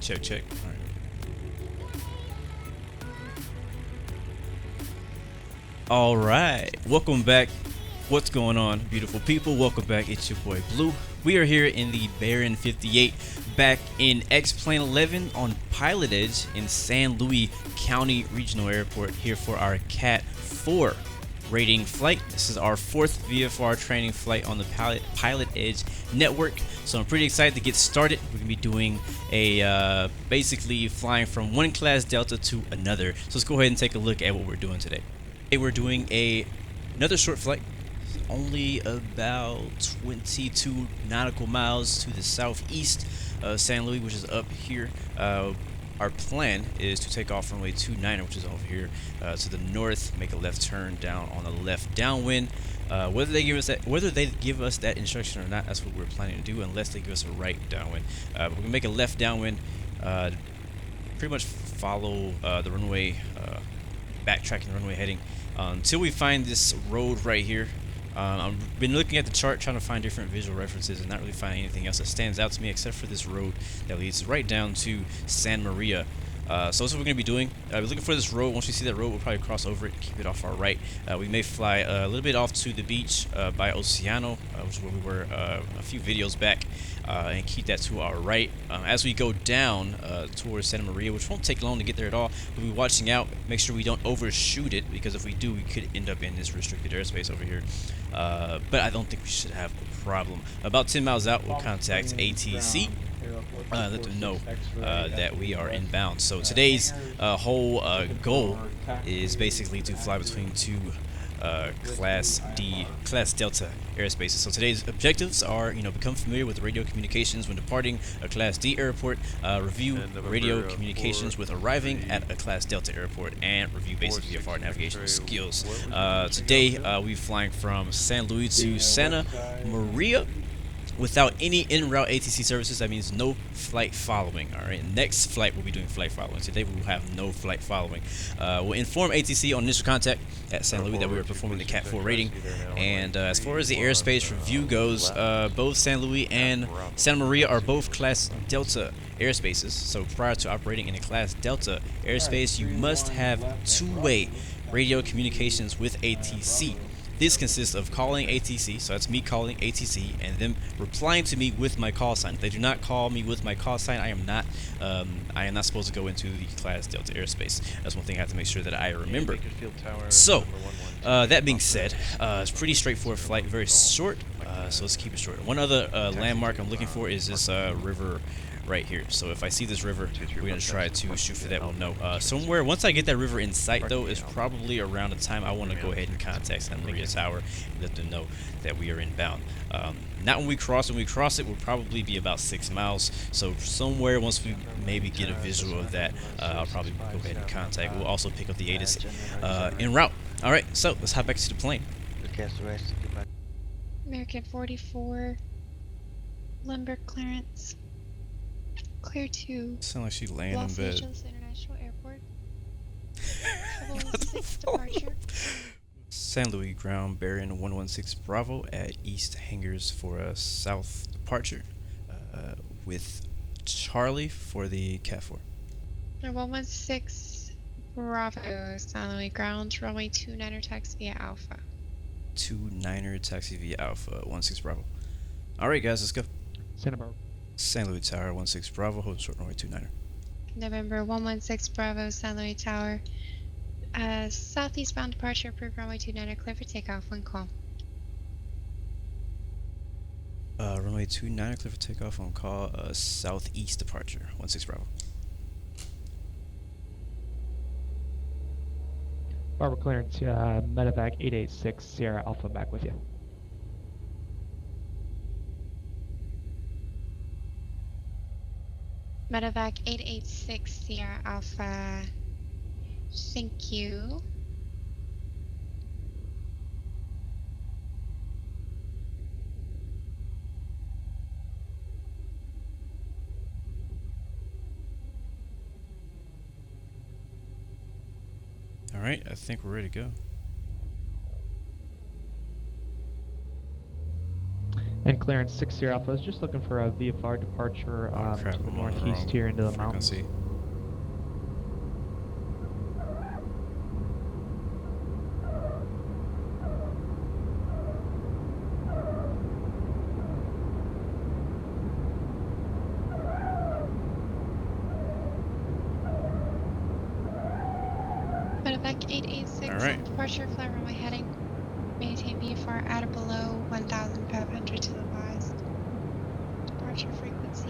Check, check. All right. All right, welcome back. What's going on, beautiful people? Welcome back. It's your boy Blue. We are here in the Baron 58, back in X-Plane 11 on Pilotedge in San Luis County Regional Airport, here for our CAT-04 rating flight. This is our fourth VFR training flight on the Pilotedge Network, so I'm pretty excited to get started. We're gonna be doing a basically flying from one class Delta to another. So let's go ahead and take a look at what we're doing today. We're doing another short flight, only about 22 nautical miles to the southeast of San Luis, which is up here. Our plan is to take off runway 29, which is over here to the north, make a left turn down on the left downwind. Whether they give us that instruction or not, that's what we're planning to do, unless they give us a right downwind. But we're gonna make a left downwind, pretty much follow the runway, backtracking the runway heading until we find this road right here. I've been looking at the chart, trying to find different visual references, and not really finding anything else that stands out to me except for this road that leads right down to San Maria. So that's what we're going to be doing. We're looking for this road. Once we see that road, we'll probably cross over it and keep it off our right. We may fly a little bit off to the beach by Nosyno, which is where we were a few videos back, and keep that to our right. As we go down towards Santa Maria, which won't take long to get there at all, we'll be watching out, make sure we don't overshoot it, because if we do, we could end up in this restricted airspace over here. But I don't think we should have a problem. About 10 miles out, we'll contact ATC. Let them know that we are inbound. So today's whole goal is basically to fly between two Class Delta airspaces. So today's objectives are, become familiar with radio communications when departing a Class D airport, review radio communications with arriving at a Class Delta airport, and review basic VFR navigational skills. Today we're flying from San Luis to Santa Maria without any en route ATC services. That means no flight following. All right, next flight we'll be doing flight following. Today we will have no flight following. We'll inform ATC on initial contact at San Luis that we are performing the CAT-04 rating. And as far as the airspace review goes, both San Luis and Santa Maria are both Class Delta airspaces. So prior to operating in a Class Delta airspace, you must have two-way radio communications with ATC. This consists of calling ATC, so that's me calling ATC, and them replying to me with my call sign. If they do not call me with my call sign, I am not supposed to go into the Class Delta airspace. That's one thing I have to make sure that I remember. So, that being said, it's pretty straightforward flight, very short, so let's keep it short. One other landmark I'm looking for is this river right here. So if I see this river, we're going to try to shoot for that. We'll know. Somewhere, once I get that river in sight, though, is probably around the time I want to go ahead and contact San Luis Tower and let them know that we are inbound. Not when we cross. When we cross it, we'll probably be about 6 miles. So somewhere, once we maybe get a visual of that, I'll probably go ahead and contact. We'll also pick up the Addons en route. All right, so let's hop back to the plane. American 44, lumber clearance. Clear to Sound like she laying Los in bed. Angeles International Airport. Travel 6 departure. San Luis ground Baron 116 Bravo at East Hangars for a south departure with Charlie for the CAT-04. 116 Bravo, San Luis ground, runway 29er taxi via Alpha. 29er taxi via Alpha 16 Bravo. Alright guys, let's go. Santa Barbara. San Luis Tower 16 Bravo, hold short runway 29er. November 116 Bravo, San Luis Tower. Southeastbound departure, approved runway 29er, clear for takeoff when call. Runway 29er, clear for takeoff on call, southeast departure 16 Bravo. Barbara clearance, medevac 886 Sierra Alpha back with you. Medevac 886 Sierra Alpha. Thank you. Alright, I think we're ready to go. And clearance 60 Alpha is just looking for a VFR departure Oh crap, to the I'm on the northeast wrong here into the mountains. frequency. Medevac 886 All right. on departure, flight runway heading. Maintain VFR at or below 1,500 to the west. Departure frequency.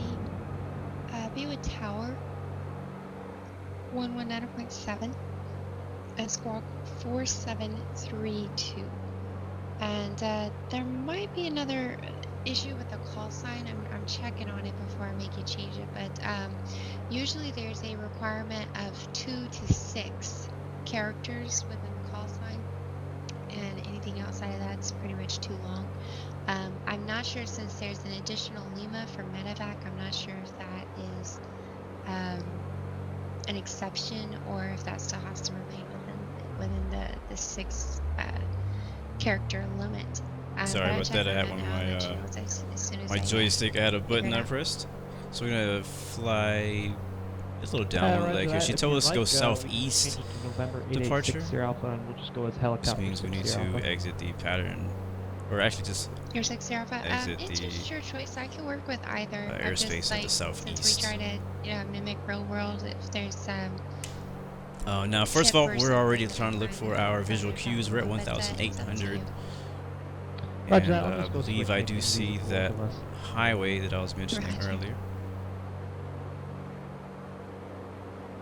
Be with tower 119.7 and squawk 4732. And there might be another issue with the call sign. I'm checking on it before I make you change it, but usually there's a requirement of 2 to 6 characters within the call sign, and anything outside of that's pretty much too long. I'm not sure, since there's an additional Lima for medevac, I'm not sure if that is an exception or if that still has to remain within the 6 character limit. Sorry about that. I had one of my joystick. I had a button I pressed. So we're gonna fly a little downwind leg here. She told us to go southeast departure. Alpha, and we'll just go as helicopter. This means we need to exit the pattern, or actually just Your 60 Alpha. exit It's the just your choice. I can work with either. airspace of the Since southeast. we try to mimic real world, if there's now, first of all, ship or we're already something trying to look that for might our be visual better, cues. We're at but it's up to 1,800. you. Roger And that, I'll I just go believe switch I it do to see both that of us. highway that I was mentioning Roger. earlier.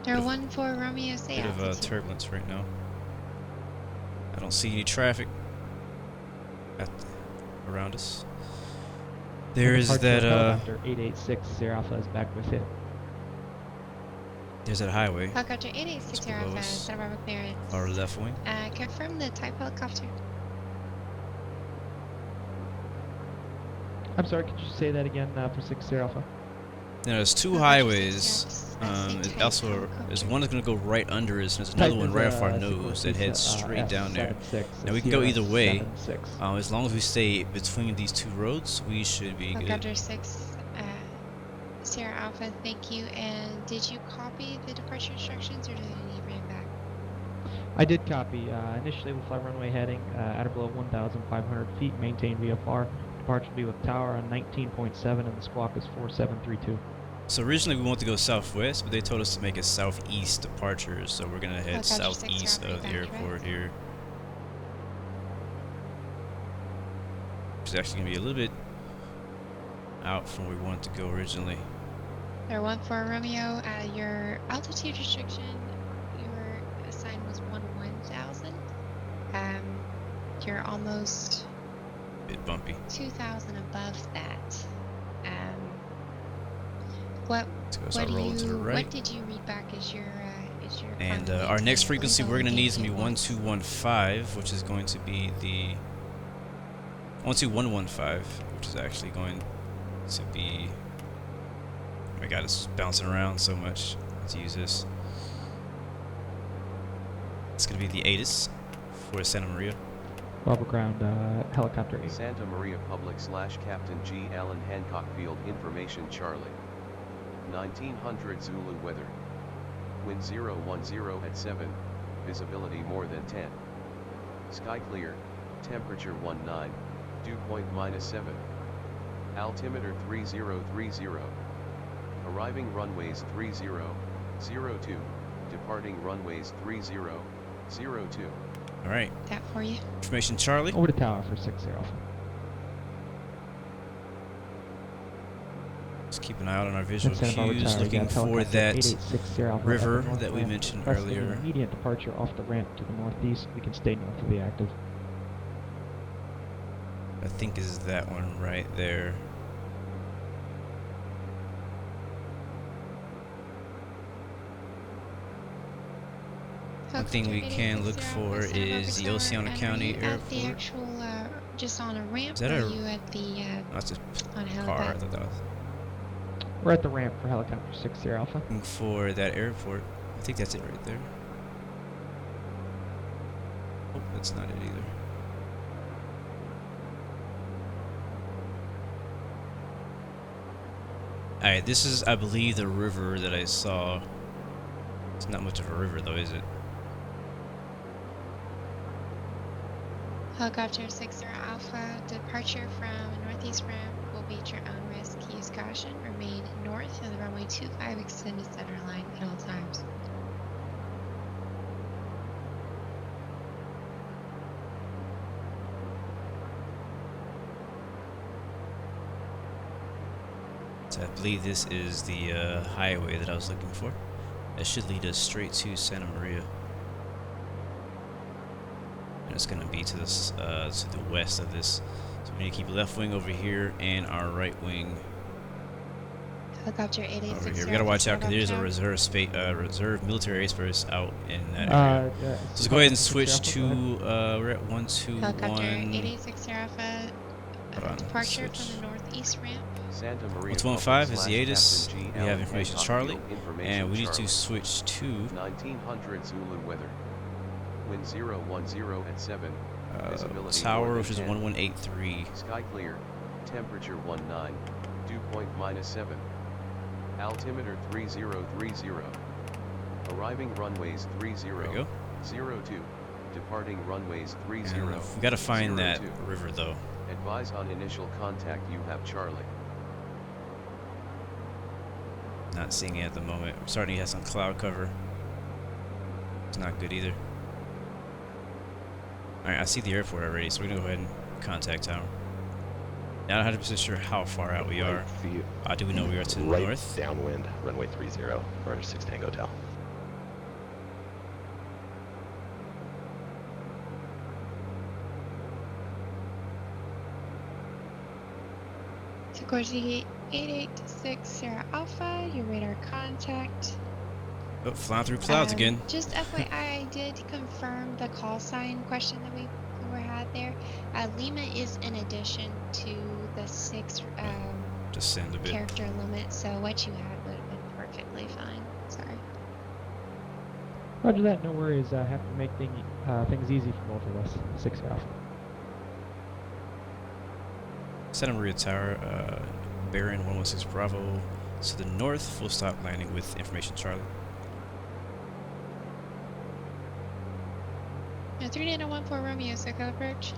They're 1-4 Romeo, say Bit of altitude. turbulence right now. I don't see any traffic around us. There is that Helicopter 886 Sierra Alpha is back with it. there's that highway. Helicopter 886 below Alpha, us. Center Bravo clearance. Our left wing. Confirm the type helicopter. I'm sorry, could you say that again for 6 Sierra Alpha? Now, there's two Helicopter highways. 6 Alpha, It type also helicopter. there's one that's gonna go right under us, and there's another Type one is, right off our Sequoia nose that Pizza, heads straight down there. F76, Now we can go Sierra either way. 76. As long as we stay between these two roads, we should be good. Helicopter 6 Sierra Alpha, thank you. And did you copy the departure instructions, or did you need ran back? I did copy. Initially, we'll fly runway heading at or below 1,500 feet, maintain VFR. Departure will be with tower on 19.7, and the squawk is 4732. So originally we wanted to go southwest, but they told us to make a southeast departure, so we're gonna head Helicopter 6 southeast Alpha, of the back airport direct. here. Which is actually gonna be a little bit out from where we wanted to go originally. They're 1-4 Romeo. Your altitude restriction, your assign was 1,000. You're almost Bit bumpy. 2,000 above that. What So I roll to the right. what did you read back as your And final our next maintain? frequency Please we're gonna only need is gonna be maintain once. 1215, which is going to be the 12115, which is actually going to be. Oh my god, it's bouncing around so much. Let's use this. It's gonna be the Addons for Santa Maria. Bravo ground, helicopter 8. Santa Maria Public / Captain G. Allen Hancock Field Information Charlie. 1900 Zulu weather. Wind 010 at 7, visibility more than 10. Sky clear, temperature 19, dew point -7. Altimeter 3030. Arriving runways 3002, departing runways 3002. Alright, That for you. information Charlie. Over to tower for 6 Sierra Alpha. Let's keep an eye out on our visual That's Santa Barbara cues, Tower, looking again, for helicopter that 886 Sierra Alpha, river up that we northwest, mentioned requesting earlier. an immediate departure off the ramp to the northeast. We can stay north of the active. I think is that one right there. One thing we can look for is the Oceana County At the Airport. actual, just on a ramp, Is that or a- are you at the Oh, that's a on car. I helipad? thought that was We're at the ramp for helicopter 6 Sierra Alpha. looking for that airport. I think that's it right there. Oh, that's not it either. Alright, this is, I believe, the river that I saw. It's not much of a river, though, is it? Helicopter 60 Alpha, departure from northeast ramp will be at your own risk. Use caution. Remain north of the runway 25 extended center line at all times. So I believe this is the highway that I was looking for. That should lead us straight to Santa Maria. And it's gonna be to this to the west of this. So we need to keep left wing over here and our right wing Helicopter 886 over here. We gotta watch out because there's a reserve military airspace out in that area. So let's go ahead and switch to we're at 121. Helicopter 886 Alpha, Hold on, departure switch. from the northeast ramp. Santa Maria 115 is the Public Addons. / Captain G. We have Allen information Hancock Charlie, Field, information and we need Charlie. to switch to 1900 Zulu weather. Wind 010 at 7. Visibility tower, more which is than 10. 1183. Sky clear. Temperature 19. Dew point -7. Altimeter 3030. Arriving runways 30. There we go. 02. Departing runways 30. And we gotta find that 02. river though. Advise on initial contact. You have Charlie. Not seeing it at the moment. We're starting to have some cloud cover. It's not good either. Alright, I see the airport already, so we're gonna go ahead and contact tower. Not 100% sure how far out we are. Do we know we are to the right north? Downwind, runway 30, for 6 Tango Hotel. Sikorsky 886 Alpha, your radar contact. Oh, flying through clouds again. Just FYI, I did confirm the call sign question that we had there. Lima is in addition to the 6 Just send a bit. character limit, so what you had would have been perfectly fine. Sorry. Roger that, no worries. I have to make things easy for both of us. 6 Alpha. Santa Maria Tower, Baron 116 Bravo to the north, full stop landing with information Charlie. 3914 Romeo, circle approach.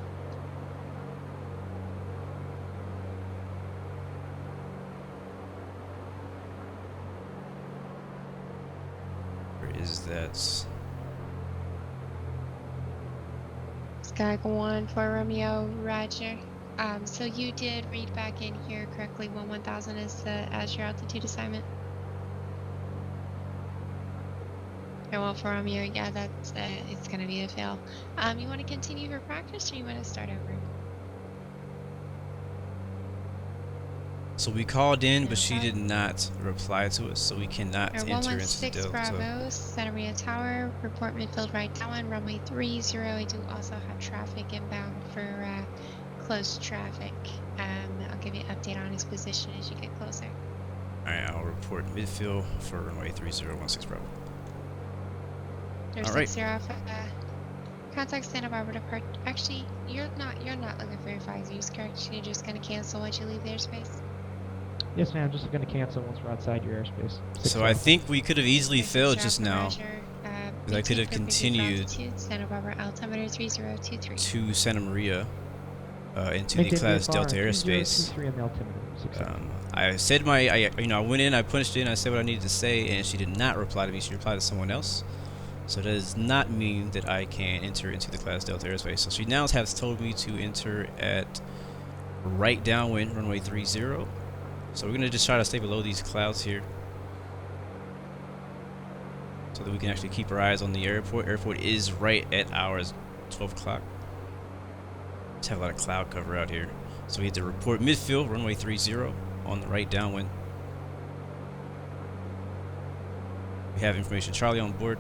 Where is that? Sky 14 Romeo, roger. So you did read back in here correctly, 1000 is as your altitude assignment? And for Romeo, yeah, that's it's gonna be a fail. You want to continue for practice, or you want to start over? So we called in, but she did not reply to us, so we cannot Or enter into 116 Delta. Bravo, Santa Maria Tower, report midfield right down, runway 30. I do also have traffic inbound for close traffic. I'll give you an update on his position as you get closer. Alright, I'll report midfield for runway 3016 Bravo. There's All right. 60 Alpha. Contact Santa Barbara depart. Actually, you're not looking for your flight use, correct? You're just gonna cancel once you leave the airspace. Yes, ma'am. Just going to cancel once we're outside your airspace. 6 So I Alpha. think we could have easily failed just now Roger. because I could have continued Santa Barbara altimeter 3023. to Santa Maria into the Maintain class VFR Delta airspace. 2023 on the altimeter. 6 Alpha. I said I went in, I punched in, I said what I needed to say, and she did not reply to me. She replied to someone else. So that does not mean that I can enter into the class Delta airspace. So she now has told me to enter at right downwind, runway 30. So we're gonna just try to stay below these clouds here, so that we can actually keep our eyes on the airport. Airport is right at ours, 12 o'clock. Just have a lot of cloud cover out here. So we have to report midfield, runway 30 on the right downwind. We have information Charlie on board.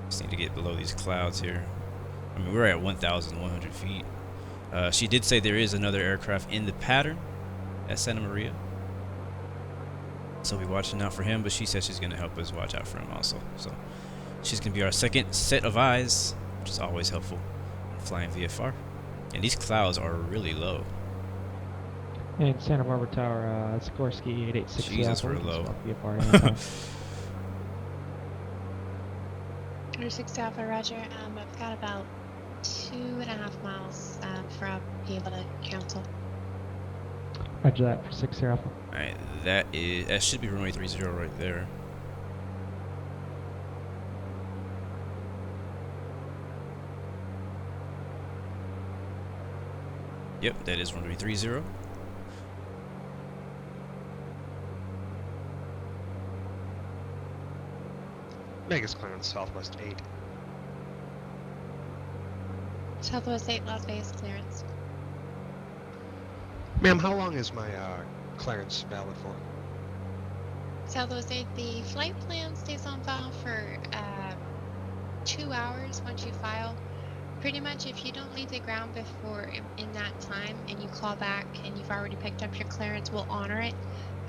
Just need to get below these clouds here. I mean, we're at 1,100 feet. She did say there is another aircraft in the pattern at Santa Maria, so we're watching out for him, but she said she's going to help us watch out for him also. So she's going to be our second set of eyes, which is always helpful in flying VFR. And these clouds are really low. And Santa Barbara Tower, Sikorsky 886 Jesus, Seattle. we're low. VFR anytime. Under 6 Alpha, Roger. I've got about 2.5 miles from being able to cancel. Roger that for 6 Alpha. Alright, that should be runway 30 right there. Yep, that is runway 30. Vegas clearance, Southwest 8. Southwest 8, Las Vegas clearance. Ma'am, how long is my clearance valid for? Southwest 8, the flight plan stays on file for 2 hours once you file. Pretty much if you don't leave the ground before in that time and you call back and you've already picked up your clearance, we'll honor it.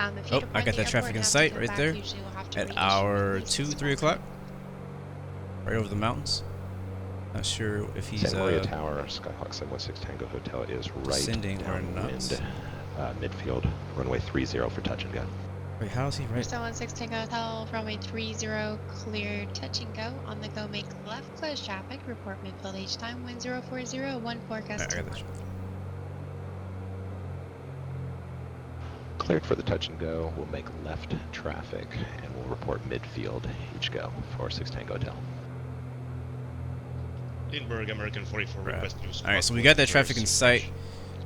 If you Oh, depart I got the that traffic airport in and have to sight come right back, there usually we'll have to at reissue hour at least 2, a 3 small o'clock. Right over the mountains. Not sure if he's Santa Maria Tower, Skyhawk 716 Tango Hotel is right ascending or not. downwind, midfield, runway 30 for touch and go. Wait, how is he right? 716 Tango Hotel, runway 30, clear, touch and go. On the go, make left, close traffic, report midfield H time, 1040, 1 forecast. Alright, I got that. Cleared for the touch and go, we'll make left traffic and we'll report midfield each go for 6 Tango Hotel. Lindbergh, American 44, request news. Alright, so we got that traffic in sight.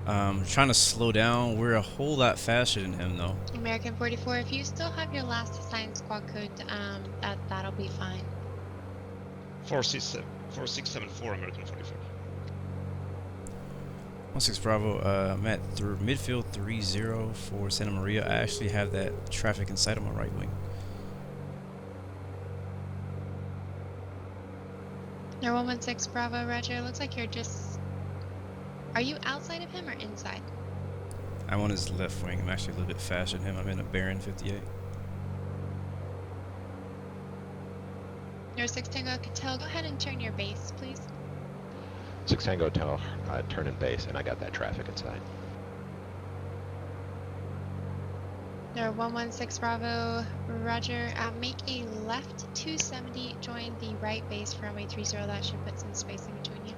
Trying to slow down. We're a whole lot faster than him, though. American 44, if you still have your last assigned squad code, that'll be fine. 4674, American 44. 16 Bravo, I'm at through midfield 30 for Santa Maria. I actually have that traffic in sight on my right wing. Air 116 Bravo, Roger. Looks like you're just... Are you outside of him or inside? I'm on his left wing. I'm actually a little bit faster than him. I'm in a Baron 58. Air 6 Tango Hotel, go ahead and turn your base, please. 6 Tango Hotel, turn in base, and I got that traffic inside. Air 116 Bravo, Roger. Make a left 270, join the right base for runway 30. That should put some space in between you.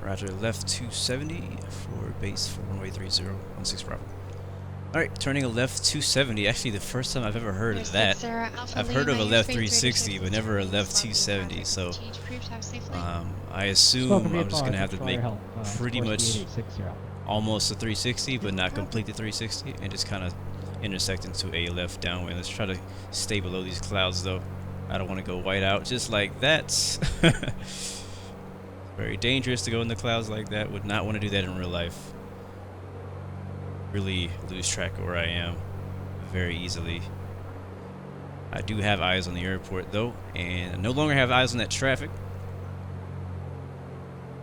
Roger, left 270 for base for runway 30, 16 Bravo. Alright, turning a left 270. Actually, the first time I've ever heard of that. I've heard of a left 360, but never a left 270. So, I assume I'm just gonna have to make pretty much almost a 360, but not complete the 360, and just kind of intersect into a left downwind. Let's try to stay below these clouds, though. I don't want to go white out just like that. Very dangerous to go in the clouds like that. Would not want to do that in real life. Really lose track of where I am very easily. I do have eyes on the airport though, and I no longer have eyes on that traffic.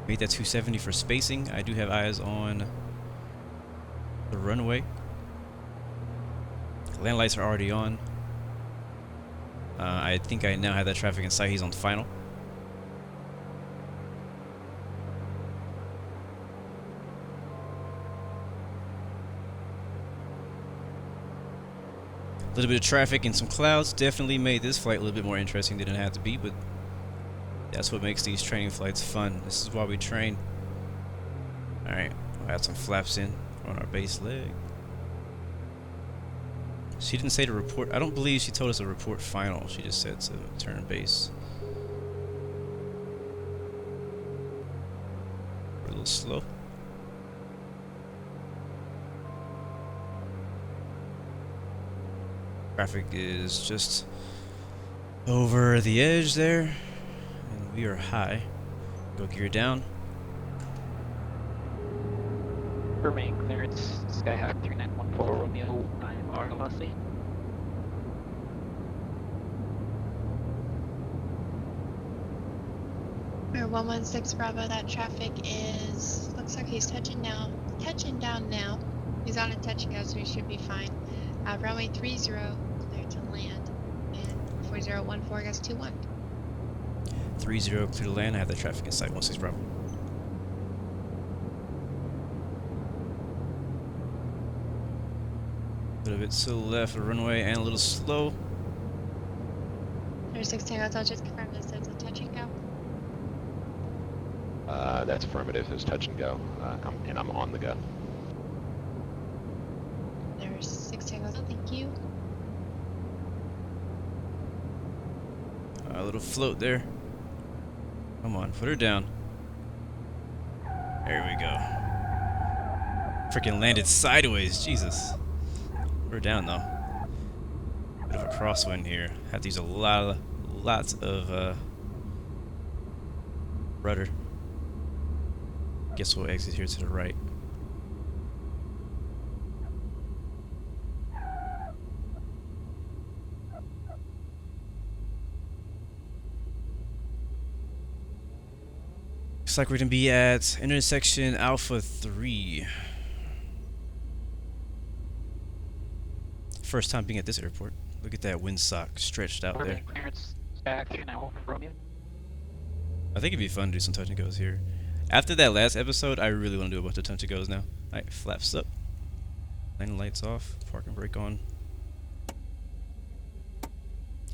Made that 270 for spacing. I do have eyes on the runway. Land lights are already on. I think I now have that traffic in sight. He's on final. A little bit of traffic and some clouds definitely made this flight a little bit more interesting than it had to be, but that's what makes these training flights fun. This is why we train. Alright, we'll add some flaps in on our base leg. She didn't say to report. I don't believe she told us to report final. She just said to turn base. We're a little slow. Traffic is just over the edge there, and we are high. Go gear down. Remain clearance, Skyhawk 3914 Romeo, I'm Argosy. Air 116 Bravo, that traffic is, looks like he's touching down now. He's on a touch and go, so he should be fine. Runway 30, clear to land, and 4014 goes 21. 30 clear to land. I have the traffic in sight. 16 Bravo. A little bit to the left of the runway and a little slow. There's 16 Hotel, just confirm this is a touch and go. That's affirmative. It's touch and go. I'm on the go. There's 16 Hotel, thank you. A little float there. Come on, put her down. There we go. Freaking landed sideways, Jesus. Put her down though. Bit of a crosswind here. Have to use lots of rudder. Guess we'll exit here to the right. Looks like we're gonna be at intersection Alpha 3. First time being at this airport. Look at that windsock stretched out there. Clearance back 3914 Romeo. I think it'd be fun to do some touch and goes here. After that last episode, I really want to do a bunch of touch and goes now. Alright, flaps up. Landing lights off. Parking brake on.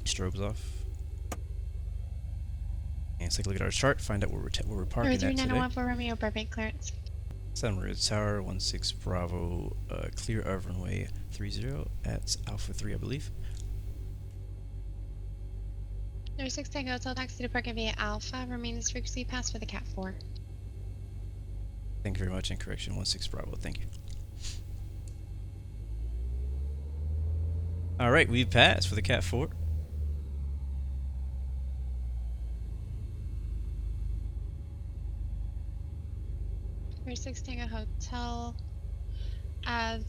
Strobes off. And let's take a look at our chart, find out where we're parking at today. 3914 Romeo, Burbank clearance. Santa Maria Tower, 16 Bravo, clear of runway 30 at Alpha 3, I believe. There's 16 Hotel, taxi to parking via Alpha, remains frequency pass for the CAT-04. Thank you very much, and correction, 16 Bravo, thank you. Alright, we've passed for the CAT-04. There's 16 Hotel.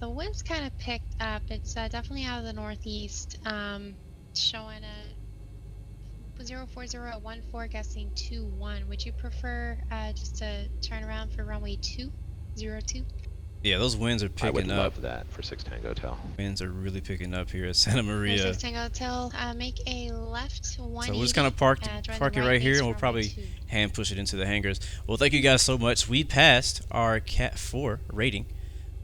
The wind's kind of picked up. It's definitely out of the northeast. Showing a 04014, guessing 21. Would you prefer just to turn around for runway 202? Yeah, those winds are I picking would up. love that for 6 Tango Hotel. Winds are really picking up here at Santa Maria. 16 Hotel, make a left 180. So we're just gonna park it right here, and we'll probably hand push it into the hangars. Well, thank you guys so much. We passed our CAT-04 rating.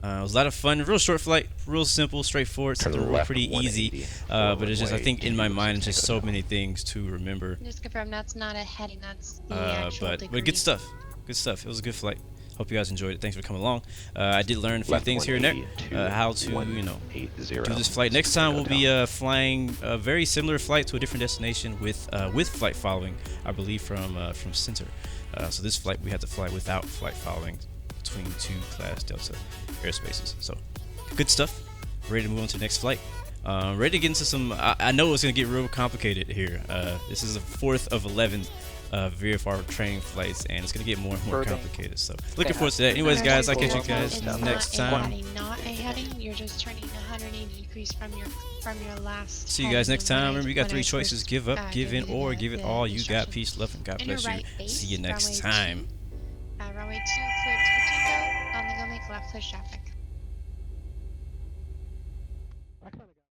It was a lot of fun. Real short flight, real simple, straightforward, Turn something left pretty easy. 180, But it's just, I forward think, in my way mind, to just so many things to remember. Just confirm that's not a heading. That's the actual But degree. good stuff. Good stuff. It was a good flight. Hope you guys enjoyed it. Thanks for coming along. I did learn a few Left things here and there. 180 How to, you know, 180, do this flight. Next time we'll be flying a very similar flight to a different destination with flight following, I believe, from Center. So this flight we had to fly without flight following between two Class Delta airspaces. So good stuff. Ready to move on to the next flight. Ready to get into some. I know it's gonna get real complicated here. This is the 4th of 11 VFR training flights, and it's gonna get more and more complicated. So looking forward to that. Anyways, guys, I'll catch you guys next time. Not a heading. You're just turning 180 degrees from your last. See you guys next time. Remember, you got 3 when I choices: first, give up, give in, gave you or the- give it the all. You got instructions. peace, love, and God And your bless you. right base, See you next runway time. 2, runway 2, clear touch and go. On the go, make left push traffic.